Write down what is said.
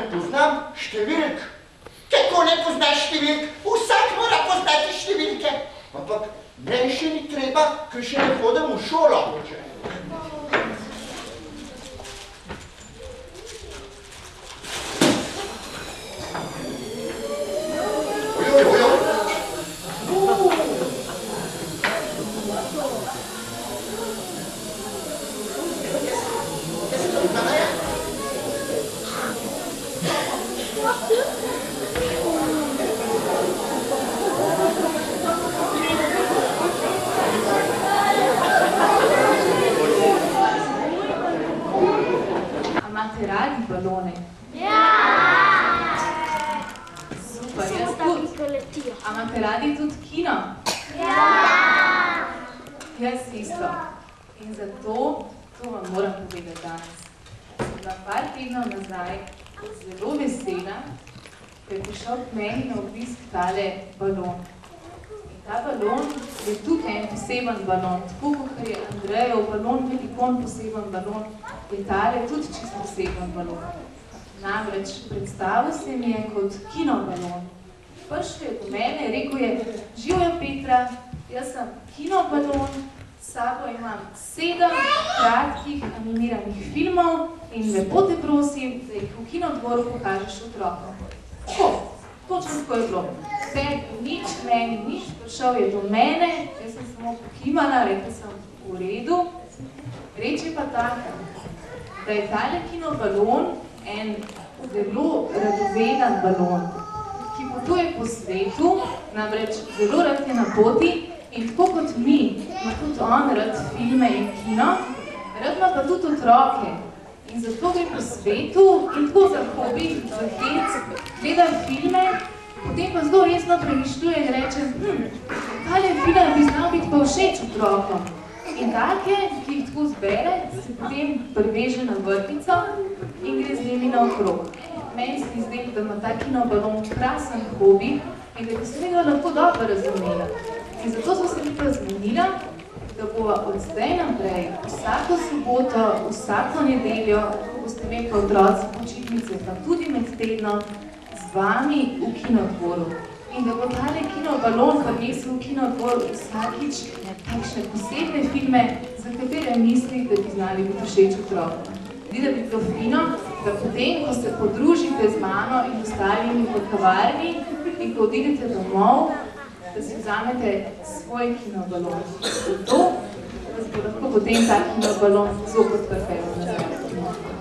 ne poznam številk. Kako ne poznaš številk? Vsak mora poznati številke. Ampak meni še ni treba, ker še ne hodim v šolo. Imate radi balone? Ja! Super, jaz tudi. A imate radi tudi kino? Ja! Jaz isto. In zato, to vam moram povedati danes. Sem bila par tednov nazaj zelo vesela, ker je prišel k meni na obisk tale balon. In ta balon je tukaj en poseben balon. Tako kot je Andrejev balon, velikon poseben balon, je tale tudi čisto poseben balon. Namreč predstavil se mi je kot kinobalon. Prišel je do mene, rekel je, živjo Petra, jaz sem kinobalon, s sabo imam 7 kratkih animiranih filmov in lepo te prosim, da jih v kinodvoru pokažeš otrokom. Tako, točno tako je bilo. Tebi nič, meni nič, prišel je do mene, jaz sem samo pokimala, rekla sem v redu. Reč je pa taka, da je tale kinobalon en zelo radoveden balon, ki potuje po svetu, namreč zelo rad je na poti in tako kot mi, ima tudi on rad filme in kino, rad ima pa tudi otroke. In zato gre po svetu in tako za hobi, za hec, gleda filme, potem pa zelo resno premišljuje in reče, tale film bi znal biti pa všeč otrokom. In take, ki jih tako zbere, se potem priveže na vrtnico in gre z njimi naokrog. Meni se zdi, da ima ta kinobalon krasen hobi in da bi se njega lahko dobro razumela. In zato smo se mi pa zmenila, da bova od zdaj naprej vsako soboto, vsako nedeljo, ko boste imeli pa otroci počitnice, pa tudi med tednom, z vami v kinodvoru. In da bo tale kinobalon prinesel v kinodvor vsakič takšne posebne filme, za katere misli, da bi znali biti všeč otrokom. Zdi, da bi bilo fino, da potem, ko se podružite z mano in ostalimi v kavarni in ko odidete domov, da si vzamete svoj kinobalon. Zato vas bo lahko potem ta kinobalon zopet prepel nazaj.